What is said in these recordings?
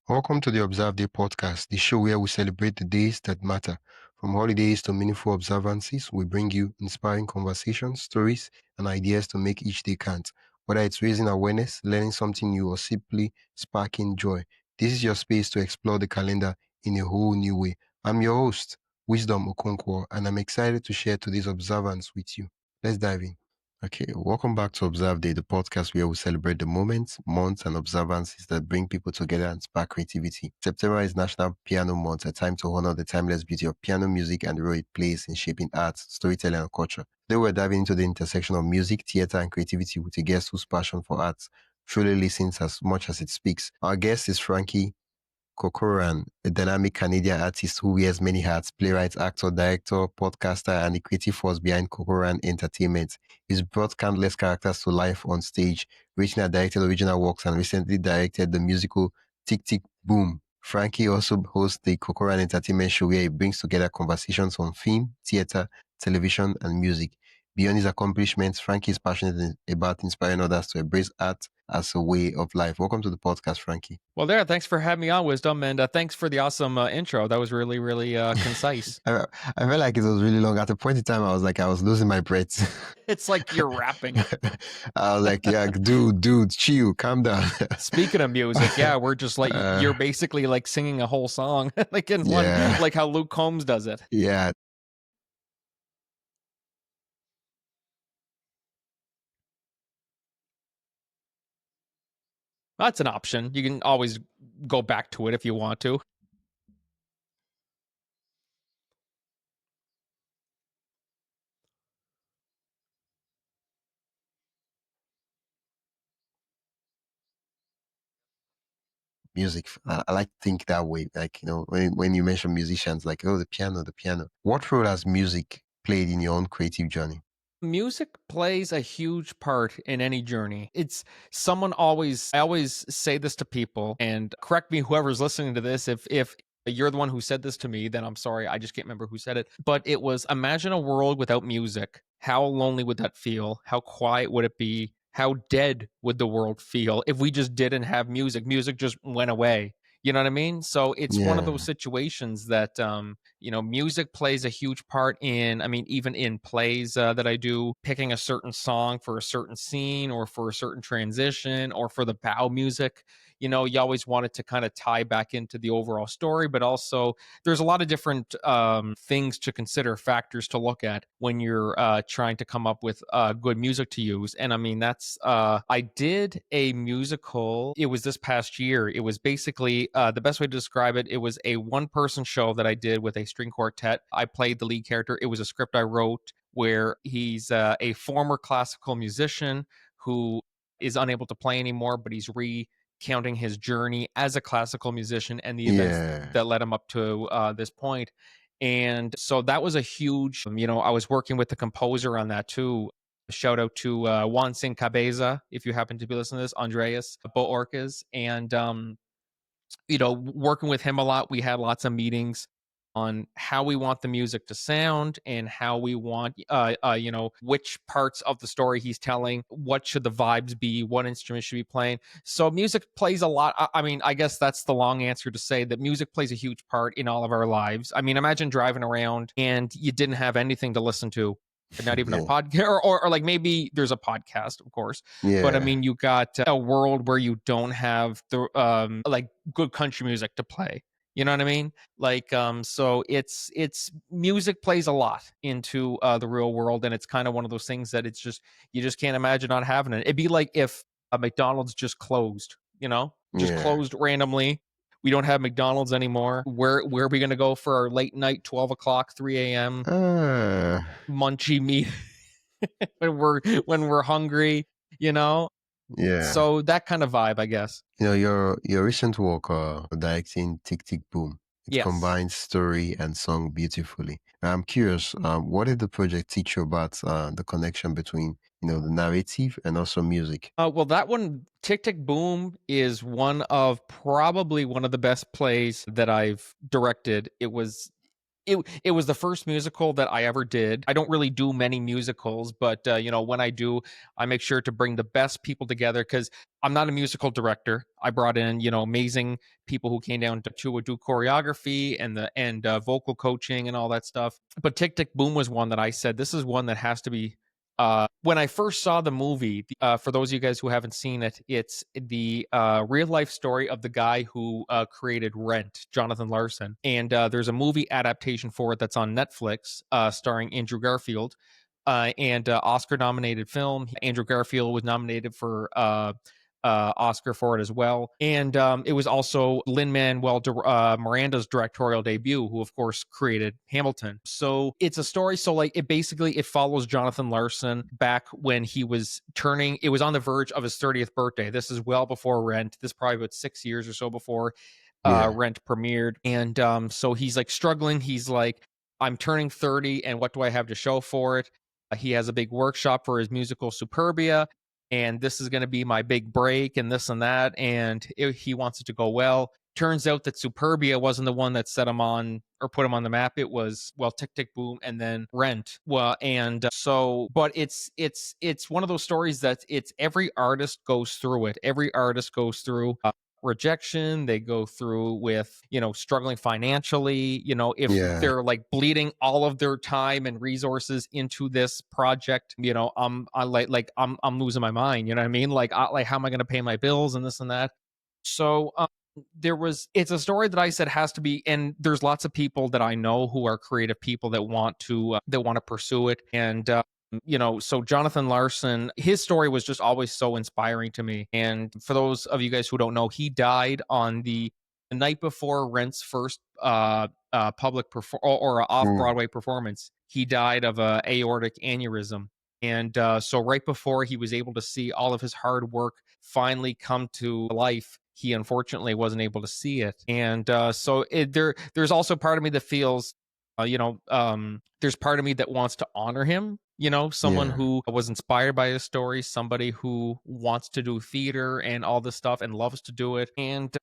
Welcome to the Observe Day podcast, the show where we celebrate the days that matter. From holidays to meaningful observances, we bring you inspiring conversations, stories, and ideas to make each day count. Whether it's raising awareness, learning something new, or simply sparking joy, this is your space to explore the calendar in a whole new way. I'm your host, Wisdom Okonkwo, and I'm excited to share today's observance with you. Let's dive in. Okay, welcome back to Observe Day, the podcast where we celebrate the moments, months, and observances that bring people together and spark creativity. September is National Piano Month, a time to honor the timeless beauty of piano music and the role it plays in shaping art, storytelling, and culture. Today, we're diving into the intersection of music, theater, and creativity with a guest whose passion for art truly listens as much as it speaks. Our guest is Franky Corcoran, a dynamic Canadian artist who wears many hats, playwright, actor, director, podcaster, and the creative force behind Corcoran Entertainment. He's brought countless characters to life on stage, written and directed original works, and recently directed the musical Tick Tick Boom. Frankie also hosts the Corcoran Entertainment Show, where he brings together conversations on film, theater, television, and music. Beyond his accomplishments, Frankie is passionate about inspiring others to embrace art as a way of life. Welcome to the podcast, Frankie. Well, thanks for having me on, Wisdom, and thanks for the awesome intro. That was really, really concise. I felt like it was really long. At a point in time, I was losing my breath. It's like you're rapping. I was like, yeah, dude, chill, calm down. Speaking of music, yeah, we're just like, you're basically like singing a whole song, like in one, like how Luke Combs does it. Yeah. That's an option. You can always go back to it if you want to. Music. I like to think that way. Like, when you mention musicians, like, oh, the piano. What role has music played in your own creative journey? Music plays a huge part in any journey. It's I always say this to people, and correct me whoever's listening to this if you're the one who said this to me, then I'm sorry, I just can't remember who said it. But it was, imagine a world without music. How lonely would that feel? How quiet would it be? How dead would the world feel if we just didn't have music? Music just went away. You know what I mean? So it's one of those situations that music plays a huge part in, I mean, even in plays that I do, picking a certain song for a certain scene or for a certain transition or for the bow music. You always want it to kind of tie back into the overall story, but also there's a lot of different things to consider, factors to look at when you're trying to come up with good music to use. And I mean, I did a musical. It was this past year. It was basically the best way to describe it. It was a one-person show that I did with a string quartet. I played the lead character. It was a script I wrote where he's a former classical musician who is unable to play anymore, but he's recounting his journey as a classical musician and the events that led him up to this point. And so that was a huge, I was working with the composer on that too. Shout out to Juan Sin Cabeza, if you happen to be listening to this, Andreas Boorkes. And, working with him a lot, we had lots of meetings on how we want the music to sound and how we want, which parts of the story he's telling, what should the vibes be, what instruments should be playing. So music plays a lot. I mean, I guess that's the long answer to say that music plays a huge part in all of our lives. I mean, imagine driving around and you didn't have anything to listen to. Not even a podcast, or like maybe there's a podcast, of course. But I mean, you got a world where you don't have the like good country music to play. You know what I mean? Like, so it's music plays a lot into the real world, and it's kind of one of those things that it's just you just can't imagine not having it. It'd be like if a McDonald's just closed, just closed randomly. We don't have McDonald's anymore. Where are we going to go for our late night, 12 o'clock, 3 a.m. Munchy meat when we're hungry, So that kind of vibe, I guess. Your recent work directing Tick Tick Boom. It combines story and song beautifully. I'm curious, what did the project teach you about the connection between the narrative and also music? Well, that one, Tick Tick Boom, is probably one of the best plays that I've directed. It was it was the first musical that I ever did. I don't really do many musicals, but when I do, I make sure to bring the best people together because I'm not a musical director. I brought in amazing people who came down to do choreography and vocal coaching and all that stuff. But Tick Tick Boom was one that I said this is one that has to be. When I first saw the movie, for those of you guys who haven't seen it, it's the real life story of the guy who created Rent, Jonathan Larson. And there's a movie adaptation for it that's on Netflix, starring Andrew Garfield. And Oscar nominated film. Andrew Garfield was nominated for Oscar for it as well. And it was also Lin Manuel Miranda's directorial debut, who of course created Hamilton. So it's a story. So like it follows Jonathan Larson back when he was turning. It was on the verge of his 30th birthday. This is well before Rent. This is probably about 6 years or so before Yeah. Rent premiered. And so he's like struggling. He's like, I'm turning 30, and what do I have to show for it? He has a big workshop for his musical Superbia, and this is going to be my big break and this and that. And he wants it to go well. Turns out that Superbia wasn't the one that set him on or put him on the map. It was, well, Tick Tick Boom and then Rent. Well, and but it's one of those stories that it's every artist goes through it. Every artist goes through rejection. They go through with struggling financially, if Yeah. they're like bleeding all of their time and resources into this project, I'm losing my mind, you know what I mean, like how am I going to pay my bills and this and that. So it's a story that I said has to be, and there's lots of people that I know who are creative people that want to pursue it. And so Jonathan Larson, his story was just always so inspiring to me. And for those of you guys who don't know, he died on the night before Rent's first public or off Mm. Broadway performance. He died of a aortic aneurysm. And so right before he was able to see all of his hard work finally come to life, he unfortunately wasn't able to see it. And there's also part of me that feels there's part of me that wants to honor him, someone Yeah. who was inspired by his story, somebody who wants to do theater and all this stuff and loves to do it. And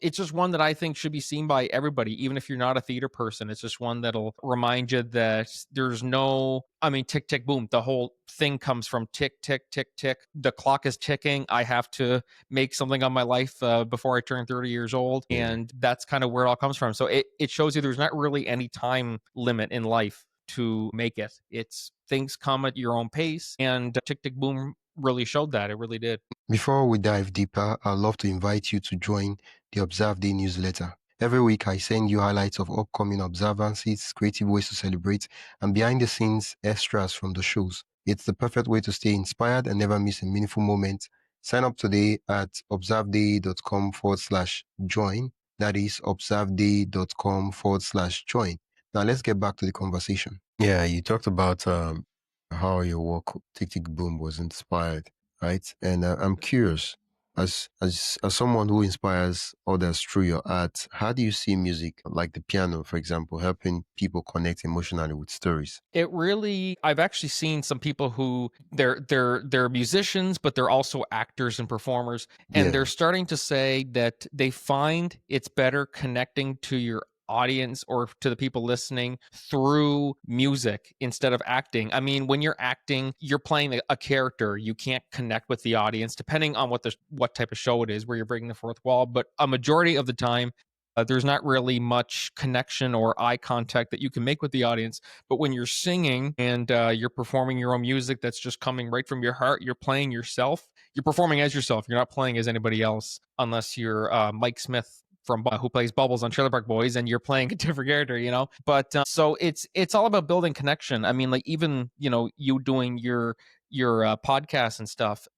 it's just one that I think should be seen by everybody, even if you're not a theater person. It's just one that'll remind you that there's no, I mean, tick, tick, boom. The whole thing comes from tick, tick, tick, tick. The clock is ticking. I have to make something of my life before I turn 30 years old. Yeah. And that's kind of where it all comes from. So it shows you there's not really any time limit in life to make it. It's things come at your own pace. And Tick, Tick, Boom really showed that. It really did. Before we dive deeper, I'd love to invite you to join the Observe Day newsletter. Every week, I send you highlights of upcoming observances, creative ways to celebrate, and behind the scenes extras from the shows. It's the perfect way to stay inspired and never miss a meaningful moment. Sign up today at observeday.com/join. That is observeday.com/join. Now, let's get back to the conversation. Yeah, you talked about how your work, Tick Tick Boom, was inspired, right? And I'm curious, as someone who inspires others through your art, how do you see music, like the piano, for example, helping people connect emotionally with stories? It really, I've actually seen some people who they're musicians, but they're also actors and performers, and they're Yeah, starting to say that they find it's better connecting to your audience or to the people listening through music instead of acting. I mean, when you're acting, you're playing a character. You can't connect with the audience, depending on what type of show it is, where you're breaking the fourth wall. But a majority of the time, there's not really much connection or eye contact that you can make with the audience. But when you're singing and you're performing your own music that's just coming right from your heart, you're playing yourself. You're performing as yourself. You're not playing as anybody else, unless you're Mike Smith from who plays Bubbles on Trailer Park Boys, and you're playing a different character. But so it's all about building connection. I mean, like even you doing your podcast and stuff,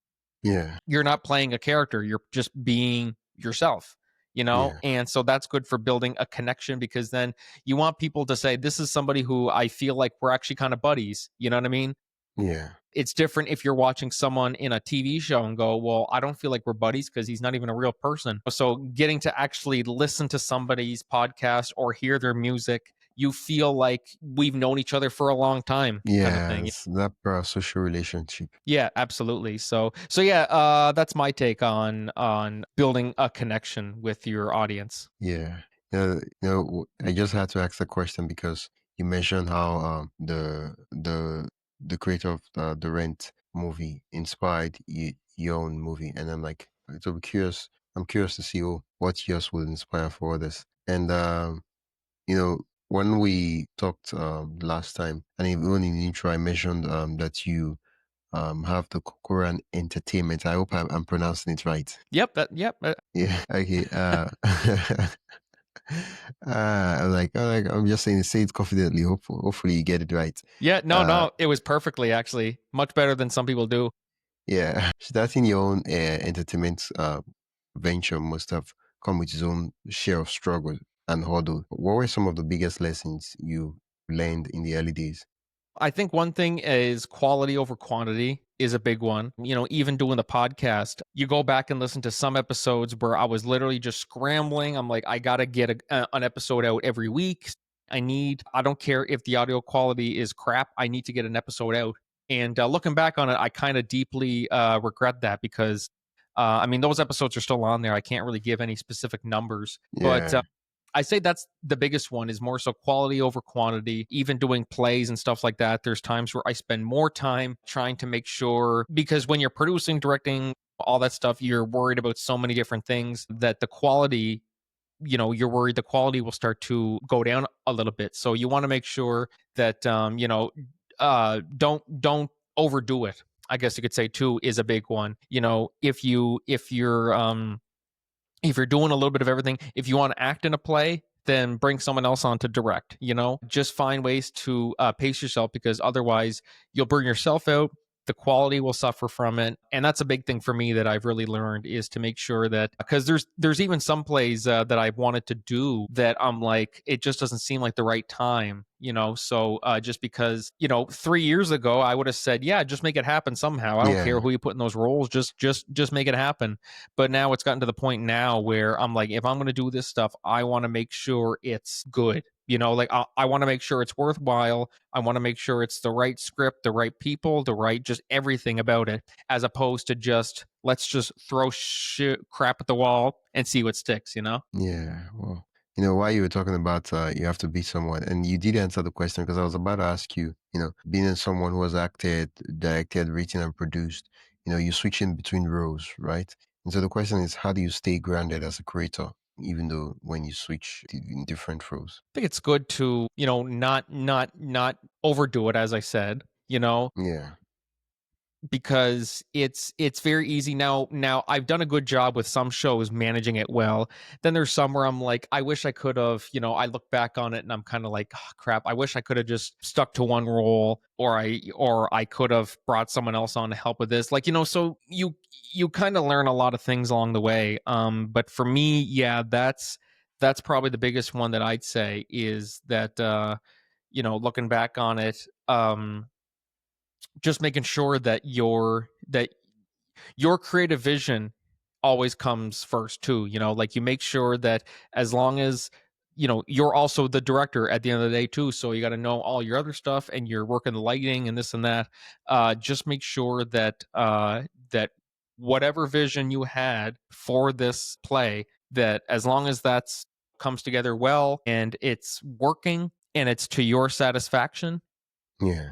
yeah, you're not playing a character, you're just being yourself. yeah, And so that's good for building a connection, because then you want people to say, this is somebody who I feel like we're actually kind of buddies. You know what I mean? yeah, It's different if you're watching someone in a TV show and go, well, I don't feel like we're buddies because he's not even a real person. So getting to actually listen to somebody's podcast or hear their music, you feel like we've known each other for a long time, kind of yeah. thing. It's that social relationship. Yeah, absolutely. So yeah, that's my take on building a connection with your audience. Yeah. I just had to ask the question because you mentioned how the creator of the Rent movie inspired your own movie, and I'm like, so I'm curious. I'm curious to see what yours would inspire for others. And when we talked last time, and even in the intro, I mentioned that you have the Corcoran Entertainment. I hope I'm pronouncing it right. Yep, yep. Yeah. Okay. I'm just saying, say it confidently. Hopefully, you get it right. Yeah, no, Uh, no, it was perfectly actually much better than some people do. yeah. Starting your own entertainment venture must have come with its own share of struggle and hurdle. What were some of the biggest lessons you learned in the early days? I think one thing is quality over quantity is a big one. Even doing the podcast, you go back and listen to some episodes where I was literally just scrambling. I'm like, I got to get an episode out every week. I don't care if the audio quality is crap, I need to get an episode out. And looking back on it, I kind of deeply regret that because, I mean, those episodes are still on there. I can't really give any specific numbers, but Yeah. I say that's the biggest one is more so quality over quantity. Even doing plays and stuff like that, there's times where I spend more time trying to make sure because when you're producing, directing, all that stuff, you're worried about so many different things that the quality, you're worried the quality will start to go down a little bit. So you want to make sure that don't overdo it. I guess you could say too is a big one. If you're doing a little bit of everything, if you want to act in a play, then bring someone else on to direct. Just find ways to pace yourself because otherwise you'll burn yourself out. The quality will suffer from it, and that's a big thing for me that I've really learned is to make sure that because there's even some plays that I've wanted to do that I'm like it just doesn't seem like the right time. So just because 3 years ago I would have said yeah, just make it happen somehow. I don't care Yeah. who you put in those roles, just make it happen. But now it's gotten to the point now where I'm like, if I'm going to do this stuff, I want to make sure it's good. Like I want to make sure it's worthwhile. I want to make sure it's the right script, the right people, the right just everything about it, as opposed to just let's just throw crap at the wall and see what sticks. Yeah. Well, while you were talking about you have to be someone, and you did answer the question because I was about to ask you, being someone who has acted, directed, written, and produced, you switch in between roles, right? And so the question is, how do you stay grounded as a creator, even though when you switch in different roles? I think it's good to not overdo it, as I said. Yeah. Because it's very easy now I've done a good job with some shows managing it well. Then there's some where I'm like I wish I could have, I look back on it and I'm kind of like, oh, crap, I wish I could have just stuck to one role, or I could have brought someone else on to help with this, like, so you kind of learn a lot of things along the way. But for me, yeah, that's probably the biggest one that I'd say is that looking back on it, just making sure that your creative vision always comes first too. Like you make sure that as long as you're also the director at the end of the day too, so you got to know all your other stuff and you're working the lighting and this and that. Just make sure that whatever vision you had for this play, that as long as that's comes together well and it's working and it's to your satisfaction, Yeah.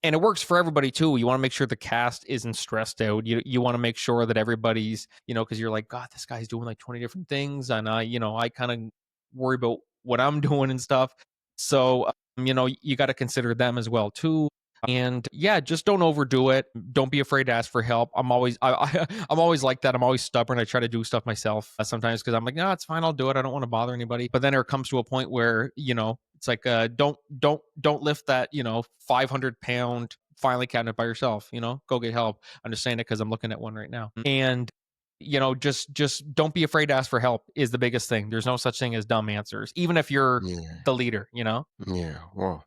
and it works for everybody too. You want to make sure the cast isn't stressed out. You want to make sure that everybody's, because you're like, God, this guy's doing like 20 different things, and I kind of worry about what I'm doing and stuff. So you got to consider them as well too. And yeah, just don't overdo it. Don't be afraid to ask for help. I'm always like that. I'm always stubborn. I try to do stuff myself sometimes because I'm like, no, it's fine. I'll do it. I don't want to bother anybody. But then it comes to a point where it's like don't lift that 500-pound filing cabinet by yourself. Go get help. I'm just saying it because I'm looking at one right now. And just don't be afraid to ask for help is the biggest thing. There's no such thing as dumb answers, even if you're Yeah. the leader. Yeah. Well,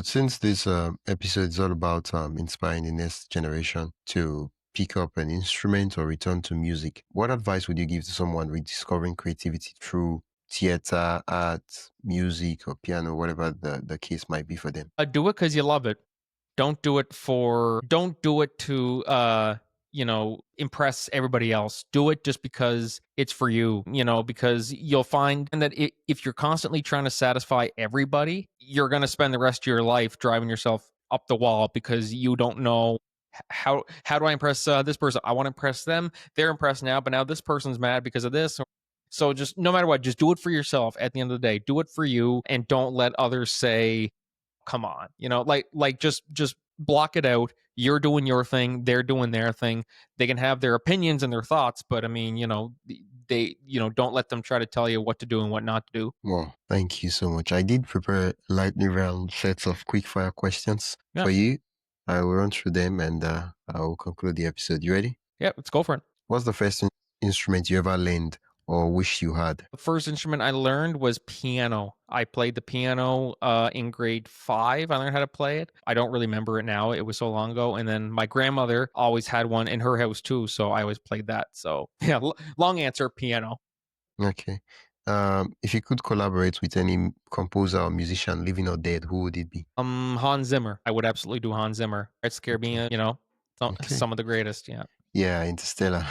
since this episode is all about inspiring the next generation to pick up an instrument or return to music, what advice would you give to someone rediscovering creativity through theater, art, music, or piano, whatever the case might be for them? Do it because you love it. Don't do it to impress everybody else. Do it just because it's for you, because you'll find that if you're constantly trying to satisfy everybody, you're going to spend the rest of your life driving yourself up the wall because you don't know how do I impress this person? I want to impress them. They're impressed now, but now this person's mad because of this. So just no matter what, just do it for yourself at the end of the day. Do it for you and don't let others say, come on, just block it out. You're doing your thing, they're doing their thing. They can have their opinions and their thoughts, but I mean, they don't let them try to tell you what to do and what not to do. Well, thank you so much. I did prepare lightning round sets of quick fire questions Yeah. for you. I will run through them and I will conclude the episode. You ready? Yeah, let's go for it. What's the first instrument you ever learned or wish you had? The first instrument I learned was piano. I played the piano in grade 5. I learned how to play it. I don't really remember it now. It was so long ago. And then my grandmother always had one in her house too, so I always played that. So yeah, long answer, piano. Okay. If you could collaborate with any composer or musician, living or dead, who would it be? Hans Zimmer. I would absolutely do Hans Zimmer. It scared me, Okay. Okay. some of the greatest. Yeah. Yeah, Interstellar.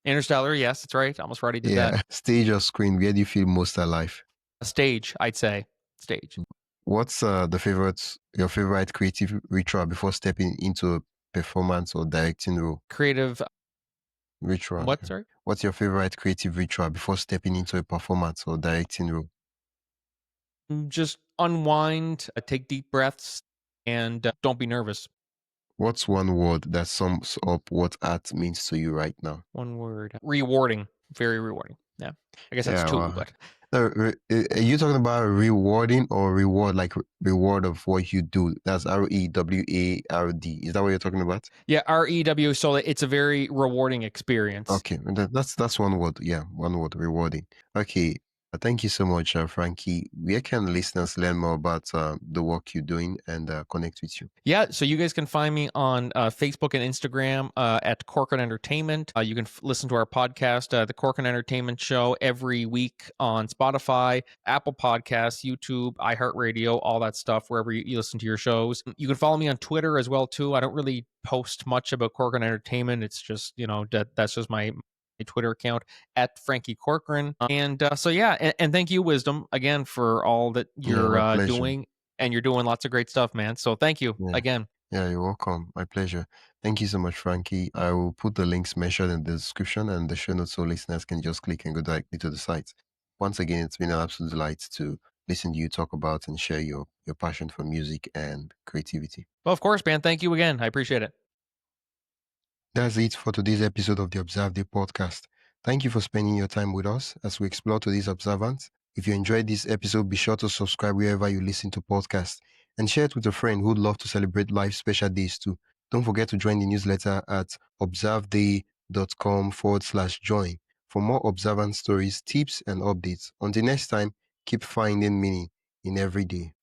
Interstellar. Yes, that's right. Almost already did that. Yeah. Stage or screen, where do you feel most alive? A stage, I'd say. Stage. What's your favorite creative ritual before stepping into a performance or directing role? Creative. Ritual. What? Yeah. Sorry. What's your favorite creative ritual before stepping into a performance or directing role? Just unwind, take deep breaths, and don't be nervous. What's one word that sums up what art means to you right now? One word. Rewarding. Very rewarding. Yeah. I guess that's Yeah, 2, well, but are you talking about rewarding or reward, like reward of what you do? That's REWARD. Is that what you're talking about? yeah, REW. So it's a very rewarding experience. Okay, that's one word. Yeah, one word, rewarding. Okay, thank you so much, Frankie. Where can listeners learn more about the work you're doing and connect with you? Yeah, so you guys can find me on Facebook and Instagram at Corcoran Entertainment. You can listen to our podcast, The Corcoran Entertainment Show, every week on Spotify, Apple Podcasts, YouTube, iHeartRadio, all that stuff, wherever you listen to your shows. You can follow me on Twitter as well, too. I don't really post much about Corcoran Entertainment. It's just, that's just my Twitter account at Franky Corcoran. And so, yeah, and thank you, Wisdom, again, for all that Yeah, my you're pleasure. doing. And you're doing lots of great stuff, man. So thank you Yeah. again. Yeah, you're welcome. My pleasure. Thank you so much, Frankie. I will put the links mentioned in the description and the show notes so listeners can just click and go directly to the site. Once again, it's been an absolute delight to listen to you talk about and share your passion for music and creativity. Well, of course, man. Thank you again. I appreciate it. That's it for today's episode of the Observe Day podcast. Thank you for spending your time with us as we explore today's observance. If you enjoyed this episode, be sure to subscribe wherever you listen to podcasts and share it with a friend who'd love to celebrate life's special days too. Don't forget to join the newsletter at observeday.com/join for more observance stories, tips, and updates. Until next time, keep finding meaning in every day.